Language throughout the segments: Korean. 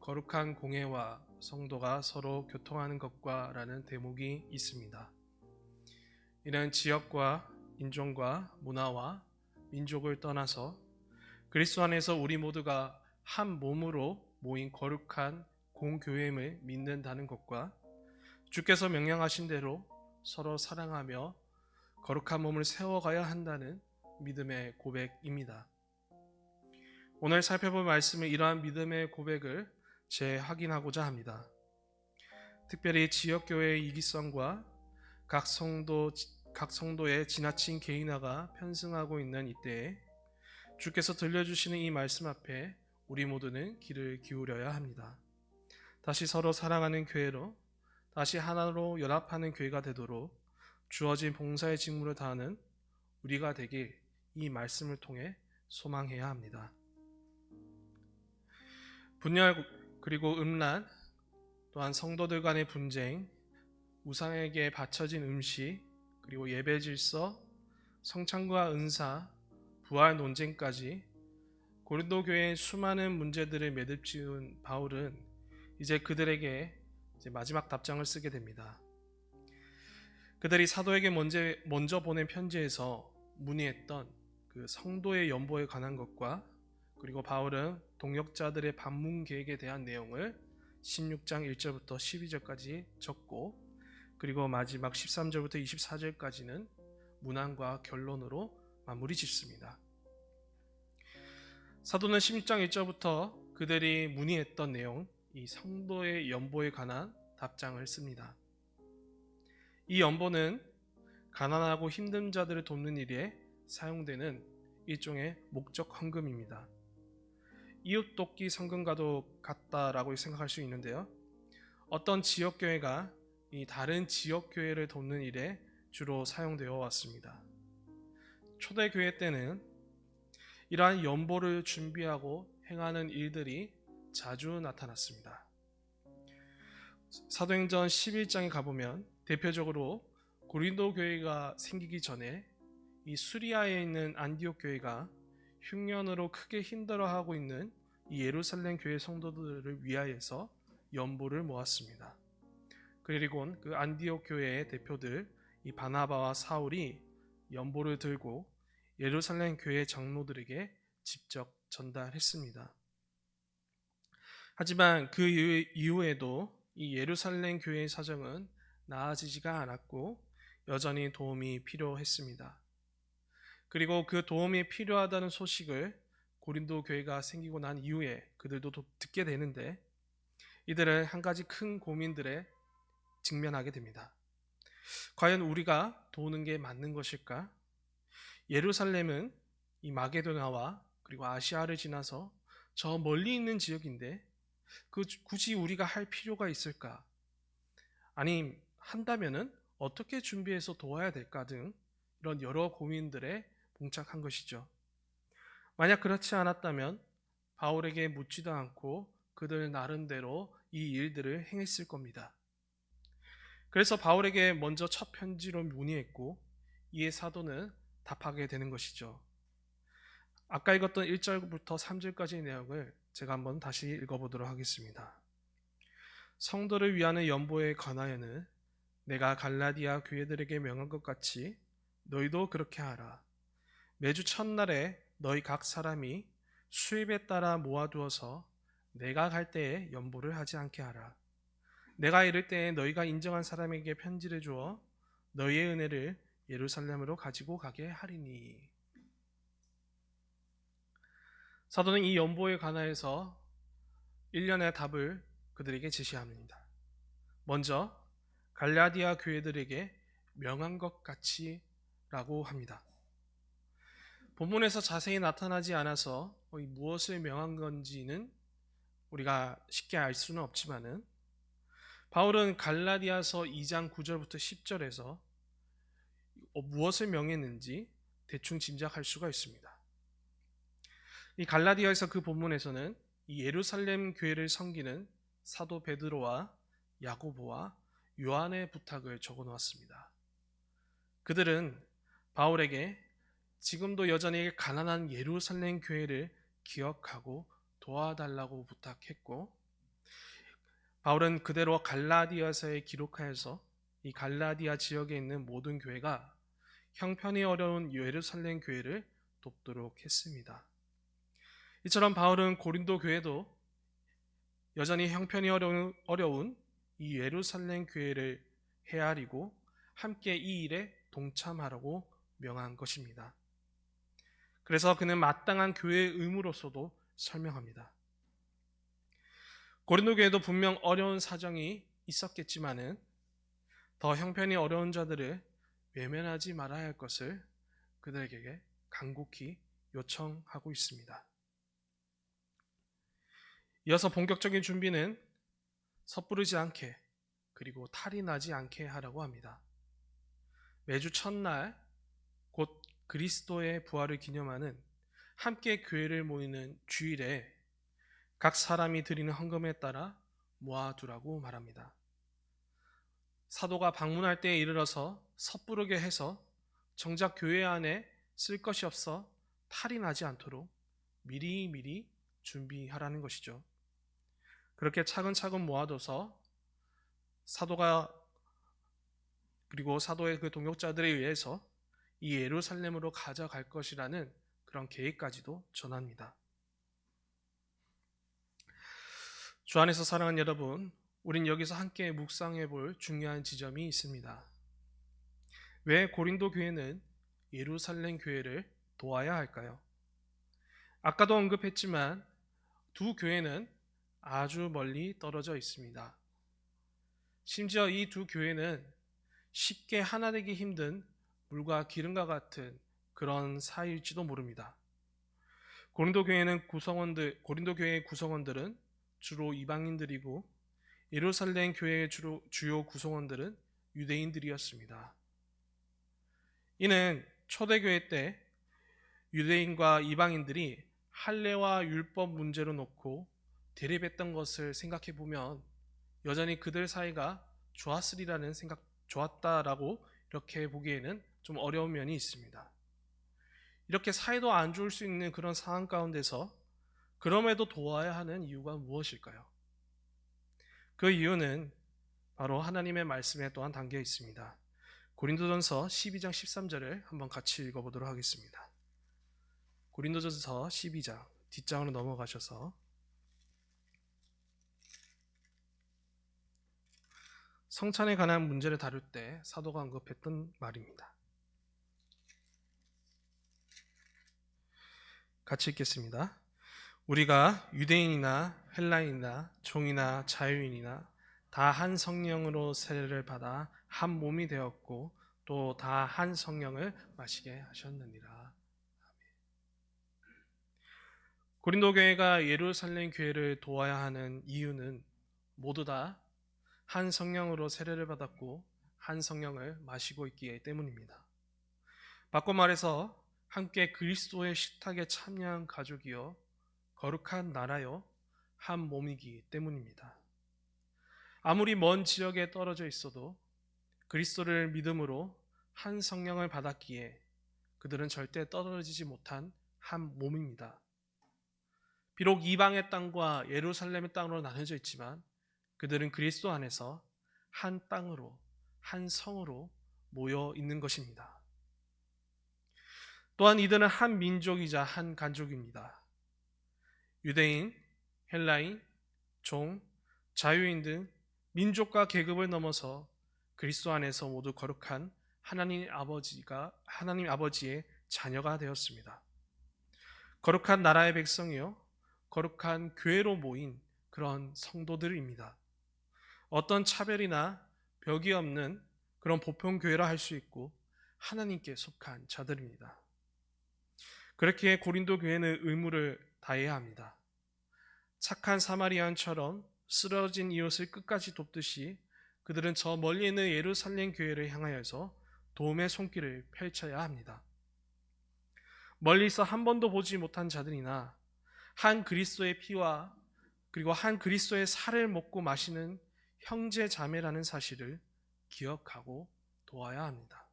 거룩한 공예와 성도가 서로 교통하는 것과 라는 대목이 있습니다. 이는 지역과 인종과 문화와 민족을 떠나서 그리스도 안에서 우리 모두가 한 몸으로 모인 거룩한 공교회임을 믿는다는 것과 주께서 명령하신 대로 서로 사랑하며 거룩한 몸을 세워가야 한다는 믿음의 고백입니다. 오늘 살펴볼 말씀은 이러한 믿음의 고백을 재확인하고자 합니다. 특별히 지역교회의 이기성과 각 성도의 지나친 개인화가 편승하고 있는 이때에 주께서 들려주시는 이 말씀 앞에 우리 모두는 귀를 기울여야 합니다. 다시 서로 사랑하는 교회로, 다시 하나로 연합하는 교회가 되도록 주어진 봉사의 직무를 다하는 우리가 되길 이 말씀을 통해 소망해야 합니다. 분열 그리고 음란, 또한 성도들 간의 분쟁, 우상에게 바쳐진 음식, 그리고 예배 질서, 성찬과 은사, 부활 논쟁까지 고린도 교회의 수많은 문제들을 매듭지은 바울은 이제 그들에게 마지막 답장을 쓰게 됩니다. 그들이 사도에게 먼저 보낸 편지에서 문의했던 그 성도의 연보에 관한 것과 그리고 바울은 동역자들의 방문 계획에 대한 내용을 16장 1절부터 12절까지 적고 그리고 마지막 13절부터 24절까지는 문안과 결론으로 마무리 짓습니다. 사도는 16장 1절부터 그들이 문의했던 내용, 이 성도의 연보에 관한 답장을 씁니다. 이 연보는 가난하고 힘든 자들을 돕는 일에 사용되는 일종의 목적 헌금입니다. 이웃 돕기 성금과도 같다라고 생각할 수 있는데요. 어떤 지역교회가 이 다른 지역교회를 돕는 일에 주로 사용되어 왔습니다. 초대교회 때는 이러한 연보를 준비하고 행하는 일들이 자주 나타났습니다. 사도행전 11장에 가보면 대표적으로 고린도 교회가 생기기 전에 이 수리아에 있는 안디옥 교회가 흉년으로 크게 힘들어하고 있는 이 예루살렘 교회 성도들을 위하여서 연보를 모았습니다. 그리고 그 안디옥 교회의 대표들 이 바나바와 사울이 연보를 들고 예루살렘 교회 장로들에게 직접 전달했습니다. 하지만 그 이후에도 이 예루살렘 교회의 사정은 나아지지가 않았고 여전히 도움이 필요했습니다. 그리고 그 도움이 필요하다는 소식을 고린도 교회가 생기고 난 이후에 그들도 듣게 되는데 이들은 한 가지 큰 고민들에 직면하게 됩니다. 과연 우리가 도우는 게 맞는 것일까? 예루살렘은 이 마게도나와 그리고 아시아를 지나서 저 멀리 있는 지역인데 굳이 우리가 할 필요가 있을까? 아니 한다면은 어떻게 준비해서 도와야 될까 등 이런 여러 고민들에 봉착한 것이죠. 만약 그렇지 않았다면 바울에게 묻지도 않고 그들 나름대로 이 일들을 행했을 겁니다. 그래서 바울에게 먼저 첫 편지로 문의했고 이에 사도는 답하게 되는 것이죠. 아까 읽었던 1절부터 3절까지의 내용을 제가 한번 다시 읽어보도록 하겠습니다. 성도를 위하는 연보에 관하여는 내가 갈라디아 교회들에게 명한 것 같이 너희도 그렇게 하라. 매주 첫날에 너희 각 사람이 수입에 따라 모아두어서 내가 갈 때에 연보를 하지 않게 하라. 내가 이를 때에 너희가 인정한 사람에게 편지를 주어 너희의 은혜를 예루살렘으로 가지고 가게 하리니. 사도는 이 연보에 관하여서 일련의 답을 그들에게 제시합니다. 먼저 갈라디아 교회들에게 명한 것 같이 라고 합니다. 본문에서 자세히 나타나지 않아서 무엇을 명한 건지는 우리가 쉽게 알 수는 없지만은 바울은 갈라디아서 2장 9절부터 10절에서 무엇을 명했는지 대충 짐작할 수가 있습니다. 이 갈라디아에서 그 본문에서는 이 예루살렘 교회를 섬기는 사도 베드로와 야고보와 요한의 부탁을 적어 놓았습니다. 그들은 바울에게 지금도 여전히 가난한 예루살렘 교회를 기억하고 도와달라고 부탁했고 바울은 그대로 갈라디아서에 기록하여서 이 갈라디아 지역에 있는 모든 교회가 형편이 어려운 예루살렘 교회를 돕도록 했습니다. 이처럼 바울은 고린도 교회도 여전히 형편이 어려운 이 예루살렘 교회를 헤아리고 함께 이 일에 동참하라고 명한 것입니다. 그래서 그는 마땅한 교회의 의무로서도 설명합니다. 고린도 교회도 분명 어려운 사정이 있었겠지만은 더 형편이 어려운 자들을 외면하지 말아야 할 것을 그들에게 간곡히 요청하고 있습니다. 이어서 본격적인 준비는 섣부르지 않게 그리고 탈이 나지 않게 하라고 합니다. 매주 첫날 곧 그리스도의 부활을 기념하는 함께 교회를 모이는 주일에 각 사람이 드리는 헌금에 따라 모아두라고 말합니다. 사도가 방문할 때에 이르러서 섣부르게 해서 정작 교회 안에 쓸 것이 없어 탈이 나지 않도록 미리미리 준비하라는 것이죠. 그렇게 차근차근 모아둬서 사도가 그리고 사도의 그 동역자들에 의해서 이 예루살렘으로 가져갈 것이라는 그런 계획까지도 전합니다. 주 안에서 사랑하는 여러분, 우린 여기서 함께 묵상해 볼 중요한 지점이 있습니다. 왜 고린도 교회는 예루살렘 교회를 도와야 할까요? 아까도 언급했지만 두 교회는 아주 멀리 떨어져 있습니다. 심지어 이 두 교회는 쉽게 하나 되기 힘든 물과 기름과 같은 그런 사이일지도 모릅니다. 고린도 교회의 구성원들은 주로 이방인들이고 예루살렘 교회의 주요 구성원들은 유대인들이었습니다. 이는 초대교회 때 유대인과 이방인들이 할례와 율법 문제로 놓고 대립했던 것을 생각해 보면 여전히 그들 사이가 좋았다라고 이렇게 보기에는 좀 어려운 면이 있습니다. 이렇게 사이도 안 좋을 수 있는 그런 상황 가운데서 그럼에도 도와야 하는 이유가 무엇일까요? 그 이유는 바로 하나님의 말씀에 또한 담겨 있습니다. 고린도전서 12장 13절을 한번 같이 읽어보도록 하겠습니다. 고린도전서 12장 뒷장으로 넘어가셔서 성찬에 관한 문제를 다룰 때 사도가 언급했던 말입니다. 같이 읽겠습니다. 우리가 유대인이나 헬라인이나 종이나 자유인이나 다 한 성령으로 세례를 받아 한 몸이 되었고 또 다 한 성령을 마시게 하셨느니라. 고린도 교회가 예루살렘 교회를 도와야 하는 이유는 모두 다 한 성령으로 세례를 받았고 한 성령을 마시고 있기 때문입니다. 바꿔 말해서 함께 그리스도의 식탁에 참여한 가족이요 거룩한 나라요 한 몸이기 때문입니다. 아무리 먼 지역에 떨어져 있어도 그리스도를 믿음으로 한 성령을 받았기에 그들은 절대 떨어지지 못한 한 몸입니다. 비록 이방의 땅과 예루살렘의 땅으로 나눠져 있지만 그들은 그리스도 안에서 한 땅으로 한 성으로 모여 있는 것입니다. 또한 이들은 한 민족이자 한 가족입니다. 유대인, 헬라인, 종, 자유인 등 민족과 계급을 넘어서 그리스도 안에서 모두 거룩한 하나님 아버지의 자녀가 되었습니다. 거룩한 나라의 백성이요 거룩한 교회로 모인 그런 성도들입니다. 어떤 차별이나 벽이 없는 그런 보편 교회라 할 수 있고 하나님께 속한 자들입니다. 그렇게 고린도 교회는 의무를 다해야 합니다. 착한 사마리아인처럼 쓰러진 이웃을 끝까지 돕듯이 그들은 저 멀리 있는 예루살렘 교회를 향하여서 도움의 손길을 펼쳐야 합니다. 멀리서 한 번도 보지 못한 자들이나 한 그리스도의 피와 그리고 한 그리스도의 살을 먹고 마시는 형제 자매라는 사실을 기억하고 도와야 합니다.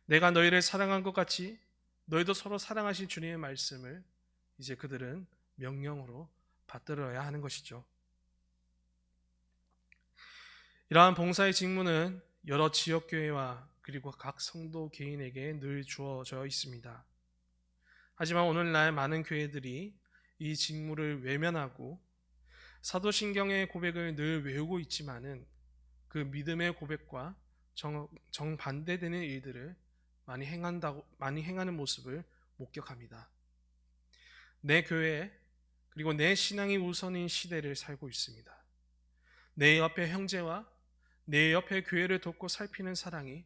내가 너희를 사랑한 것 같이 너희도 서로 사랑하신 주님의 말씀을 이제 그들은 명령으로 받들어야 하는 것이죠. 이러한 봉사의 직무는 여러 지역교회와 그리고 각 성도 개인에게 늘 주어져 있습니다. 하지만 오늘날 많은 교회들이 이 직무를 외면하고 사도신경의 고백을 늘 외우고 있지만은 그 믿음의 고백과 정반대되는 일들을 많이 행하는 모습을 목격합니다. 내 교회 그리고 내 신앙이 우선인 시대를 살고 있습니다. 내 옆에 형제와 내 옆에 교회를 돕고 살피는 사랑이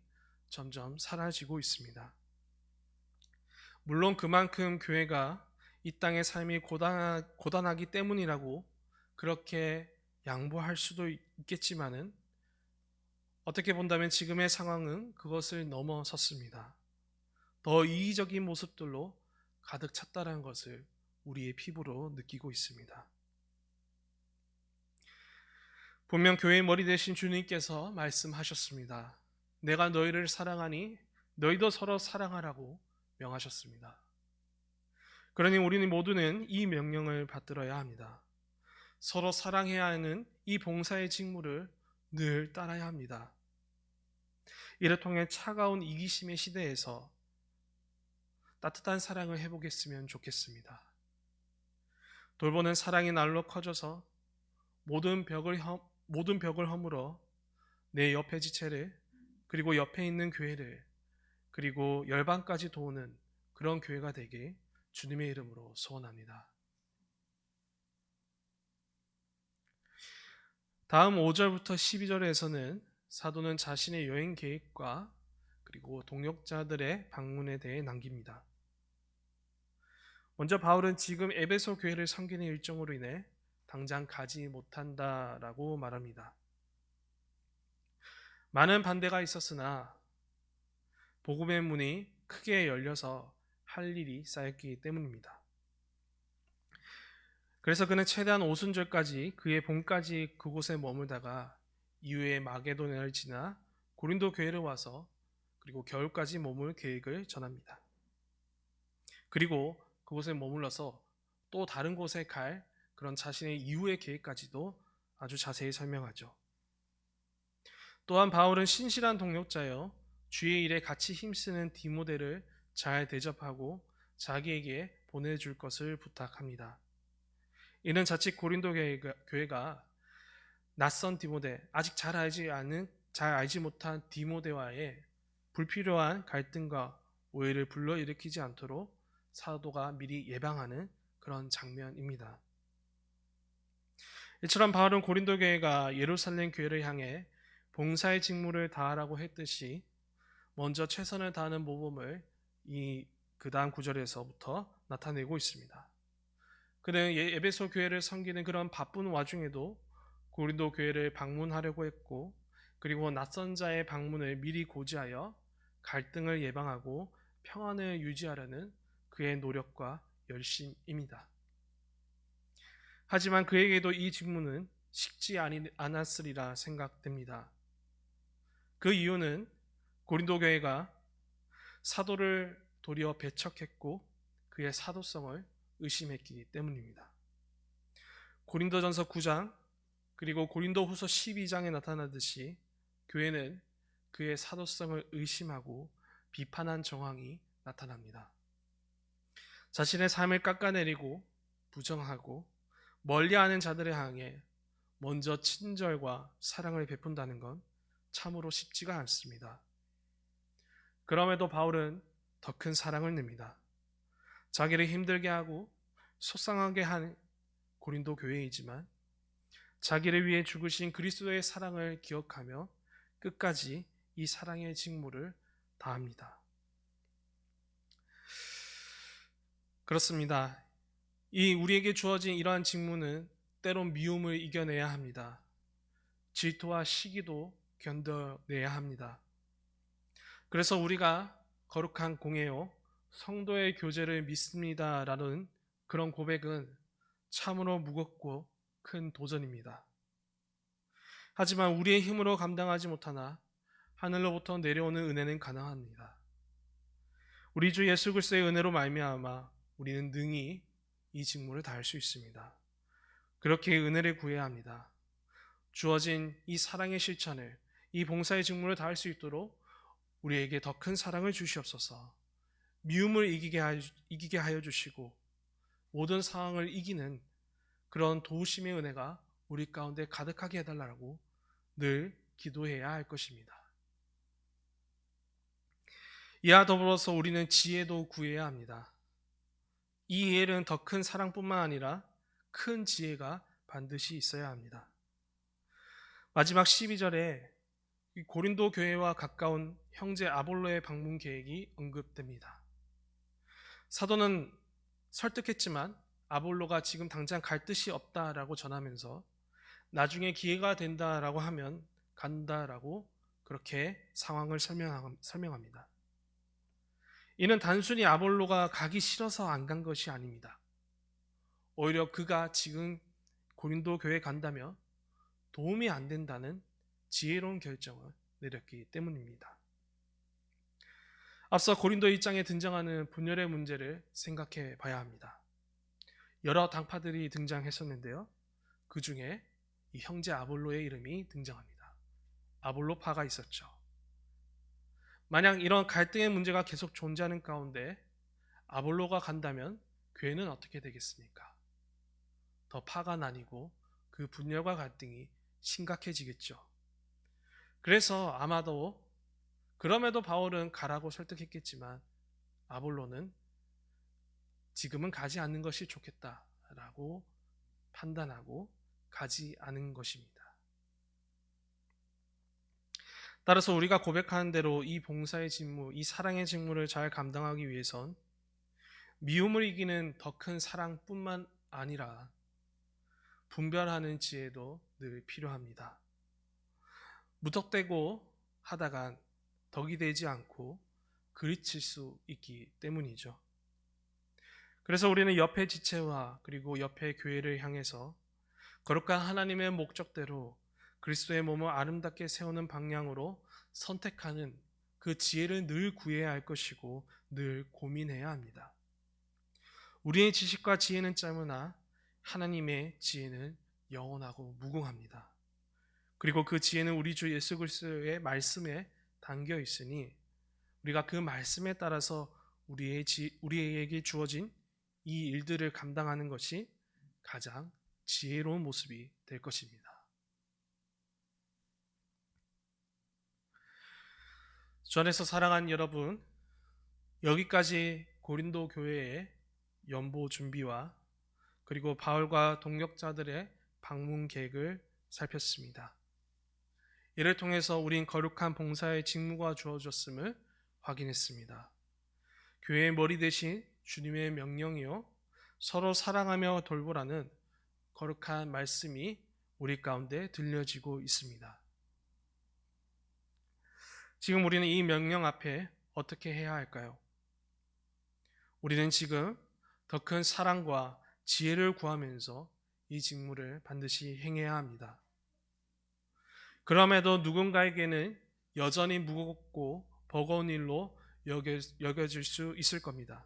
점점 사라지고 있습니다. 물론 그만큼 교회가 이 땅의 삶이 고단하기 때문이라고 그렇게 양보할 수도 있겠지만은 어떻게 본다면 지금의 상황은 그것을 넘어섰습니다. 더 이기적인 모습들로 가득 찼다는 것을 우리의 피부로 느끼고 있습니다. 분명 교회의 머리 대신 주님께서 말씀하셨습니다. 내가 너희를 사랑하니 너희도 서로 사랑하라고 명하셨습니다. 그러니 우리는 모두는 이 명령을 받들어야 합니다. 서로 사랑해야 하는 이 봉사의 직무를 늘 따라야 합니다. 이를 통해 차가운 이기심의 시대에서 따뜻한 사랑을 해보겠으면 좋겠습니다. 돌보는 사랑이 날로 커져서 모든 벽을 허물어 내 옆에 지체를 그리고 옆에 있는 교회를 그리고 열방까지 도우는 그런 교회가 되길 주님의 이름으로 소원합니다. 다음 5절부터 12절에서는 사도는 자신의 여행 계획과 그리고 동역자들의 방문에 대해 남깁니다. 먼저 바울은 지금 에베소 교회를 섬기는 일정으로 인해 당장 가지 못한다라고 말합니다. 많은 반대가 있었으나 복음의 문이 크게 열려서 할 일이 쌓였기 때문입니다. 그래서 그는 최대한 오순절까지 그의 봄까지 그곳에 머물다가 이후에 마게도냐를 지나 고린도 교회를 와서 그리고 겨울까지 머물 계획을 전합니다. 그리고 그곳에 머물러서 또 다른 곳에 갈 그런 자신의 이후의 계획까지도 아주 자세히 설명하죠. 또한 바울은 신실한 동역자여 주의 일에 같이 힘쓰는 디모데를 잘 대접하고 자기에게 보내줄 것을 부탁합니다. 이는 자칫 고린도 교회가 낯선 디모데, 아직 잘 알지 못한 디모데와의 불필요한 갈등과 오해를 불러일으키지 않도록 사도가 미리 예방하는 그런 장면입니다. 이처럼 바울은 고린도 교회가 예루살렘 교회를 향해 봉사의 직무를 다하라고 했듯이 먼저 최선을 다하는 모범을 그 다음 구절에서부터 나타내고 있습니다. 그는 에베소 교회를 섬기는 그런 바쁜 와중에도 고린도 교회를 방문하려고 했고 그리고 낯선 자의 방문을 미리 고지하여 갈등을 예방하고 평안을 유지하려는 그의 노력과 열심입니다. 하지만 그에게도 이 직무는 쉽지 않았으리라 생각됩니다. 그 이유는 고린도 교회가 사도를 도리어 배척했고 그의 사도성을 의심했기 때문입니다. 고린도전서 9장 그리고 고린도후서 12장에 나타나듯이 교회는 그의 사도성을 의심하고 비판한 정황이 나타납니다. 자신의 삶을 깎아내리고 부정하고 멀리하는 자들을 향해 먼저 친절과 사랑을 베푼다는 건 참으로 쉽지가 않습니다. 그럼에도 바울은 더 큰 사랑을 냅니다. 자기를 힘들게 하고 속상하게 한 고린도 교회이지만 자기를 위해 죽으신 그리스도의 사랑을 기억하며 끝까지 이 사랑의 직무를 다합니다. 그렇습니다. 우리에게 주어진 이러한 직무는 때론 미움을 이겨내야 합니다. 질투와 시기도 견뎌내야 합니다. 그래서 우리가 거룩한 공예요 성도의 교제를 믿습니다라는 그런 고백은 참으로 무겁고 큰 도전입니다. 하지만 우리의 힘으로 감당하지 못하나 하늘로부터 내려오는 은혜는 가능합니다. 우리 주 예수 그리스도의 은혜로 말미암아 우리는 능히 이 직무를 다할 수 있습니다. 그렇게 은혜를 구해야 합니다. 주어진 이 사랑의 실천을, 이 봉사의 직무를 다할 수 있도록 우리에게 더 큰 사랑을 주시옵소서. 미움을 이기게 하여 주시고 모든 상황을 이기는 그런 도우심의 은혜가 우리 가운데 가득하게 해달라고 늘 기도해야 할 것입니다. 이와 더불어서 우리는 지혜도 구해야 합니다. 이 일은 더 큰 사랑뿐만 아니라 큰 지혜가 반드시 있어야 합니다. 마지막 12절에 고린도 교회와 가까운 형제 아볼로의 방문 계획이 언급됩니다. 사도는 설득했지만 아볼로가 지금 당장 갈 뜻이 없다라고 전하면서 나중에 기회가 된다라고 하면 간다라고 그렇게 상황을 설명합니다. 이는 단순히 아볼로가 가기 싫어서 안 간 것이 아닙니다. 오히려 그가 지금 고린도 교회에 간다면 도움이 안 된다는 지혜로운 결정을 내렸기 때문입니다. 앞서 고린도 1장에 등장하는 분열의 문제를 생각해 봐야 합니다. 여러 당파들이 등장했었는데요. 그 중에 이 형제 아볼로의 이름이 등장합니다. 아볼로파가 있었죠. 만약 이런 갈등의 문제가 계속 존재하는 가운데 아볼로가 간다면 교회는 어떻게 되겠습니까? 더 파가 나뉘고 그 분열과 갈등이 심각해지겠죠. 그래서 아마도 그럼에도 바울은 가라고 설득했겠지만 아볼로는 지금은 가지 않는 것이 좋겠다라고 판단하고 가지 않은 것입니다. 따라서 우리가 고백하는 대로 이 봉사의 직무, 이 사랑의 직무를 잘 감당하기 위해선 미움을 이기는 더 큰 사랑뿐만 아니라 분별하는 지혜도 늘 필요합니다. 무턱대고 하다간 덕이 되지 않고 그르칠 수 있기 때문이죠. 그래서 우리는 옆의 지체와 그리고 옆의 교회를 향해서 거룩한 하나님의 목적대로 그리스도의 몸을 아름답게 세우는 방향으로 선택하는 그 지혜를 늘 구해야 할 것이고 늘 고민해야 합니다. 우리의 지식과 지혜는 짧으나 하나님의 지혜는 영원하고 무궁합니다. 그리고 그 지혜는 우리 주 예수 그리스도의 말씀에 담겨 있으니 우리가 그 말씀에 따라서 우리에게 주어진 이 일들을 감당하는 것이 가장 지혜로운 모습이 될 것입니다. 주 안에서 사랑하는 여러분, 여기까지 고린도 교회의 연보 준비와 그리고 바울과 동역자들의 방문 계획을 살폈습니다. 이를 통해서 우린 거룩한 봉사의 직무가 주어졌음을 확인했습니다. 교회의 머리 대신 주님의 명령이요 서로 사랑하며 돌보라는 거룩한 말씀이 우리 가운데 들려지고 있습니다. 지금 우리는 이 명령 앞에 어떻게 해야 할까요? 우리는 지금 더 큰 사랑과 지혜를 구하면서 이 직무를 반드시 행해야 합니다. 그럼에도 누군가에게는 여전히 무겁고 버거운 일로 여겨질 수 있을 겁니다.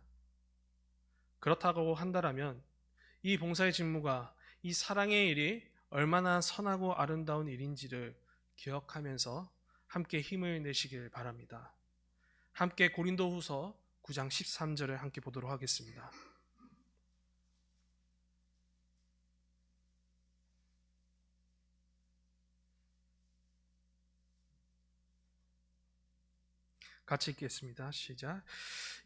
그렇다고 한다면 이 봉사의 직무가 이 사랑의 일이 얼마나 선하고 아름다운 일인지를 기억하면서 함께 힘을 내시길 바랍니다. 함께 고린도후서 9장 13절을 함께 보도록 하겠습니다. 같이 읽겠습니다. 시작.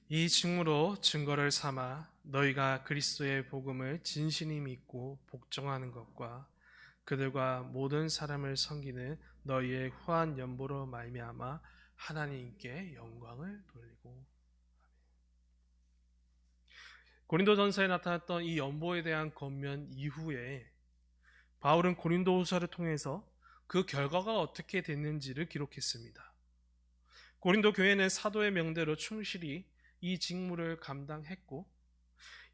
이 증무로 증거를 삼아 너희가 그리스도의 복음을 진실히 믿고 복종하는 것과 그들과 모든 사람을 섬기는 너희의 후한 연보로 말미암아 하나님께 영광을 돌리고. 고린도전서에 나타났던 이 연보에 대한 권면 이후에 바울은 고린도후서를 통해서 그 결과가 어떻게 됐는지를 기록했습니다. 고린도 교회는 사도의 명대로 충실히 이 직무를 감당했고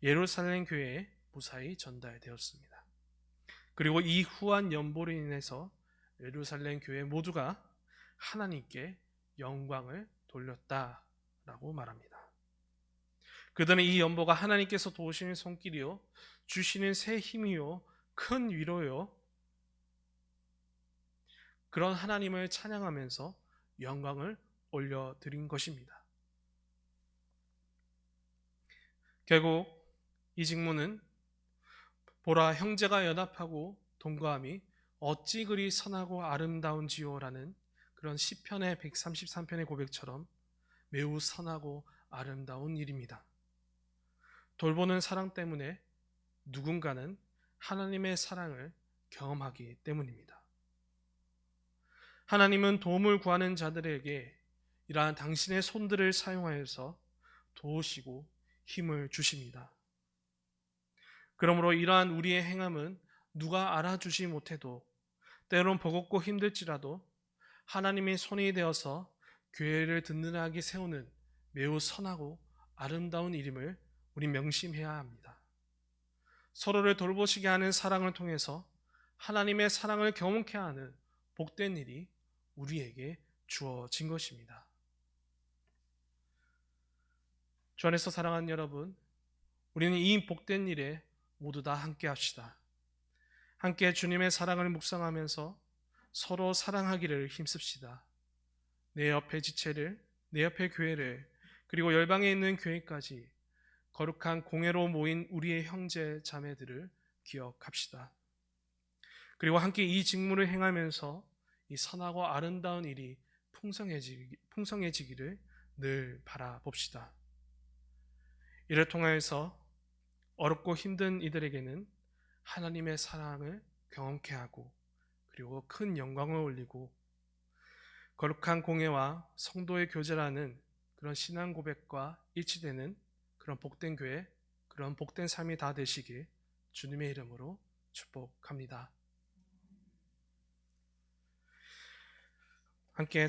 예루살렘 교회에 무사히 전달되었습니다. 그리고 이 후한 연보로 인해서 예루살렘 교회 모두가 하나님께 영광을 돌렸다라고 말합니다. 그들은 이 연보가 하나님께서 도우시는 손길이요 주시는 새 힘이요 큰 위로요 그런 하나님을 찬양하면서 영광을 올려드린 것입니다. 결국 이 직무는 보라 형제가 연합하고 동거함이 어찌 그리 선하고 아름다운지요라는 그런 시편의 133편의 고백처럼 매우 선하고 아름다운 일입니다. 돌보는 사랑 때문에 누군가는 하나님의 사랑을 경험하기 때문입니다. 하나님은 도움을 구하는 자들에게 이러한 당신의 손들을 사용하여서 도우시고 힘을 주십니다. 그러므로 이러한 우리의 행함은 누가 알아주지 못해도 때론 버겁고 힘들지라도 하나님의 손이 되어서 교회를 든든하게 세우는 매우 선하고 아름다운 일임을 우리 명심해야 합니다. 서로를 돌보시게 하는 사랑을 통해서 하나님의 사랑을 경험케 하는 복된 일이 우리에게 주어진 것입니다. 주 안에서 사랑하는 여러분, 우리는 이 복된 일에 모두 다 함께 합시다. 함께 주님의 사랑을 묵상하면서 서로 사랑하기를 힘씁시다. 내 옆에 지체를, 내 옆에 교회를, 그리고 열방에 있는 교회까지 거룩한 공회로 모인 우리의 형제 자매들을 기억합시다. 그리고 함께 이 직무를 행하면서 이 선하고 아름다운 일이 풍성해지기를 늘 바라봅시다. 이를 통하여서 어렵고 힘든 이들에게는 하나님의 사랑을 경험케 하고 그리고 큰 영광을 올리고 거룩한 공예와 성도의 교제라는 그런 신앙 고백과 일치되는 그런 복된 교회, 그런 복된 삶이 다 되시길 주님의 이름으로 축복합니다. 함께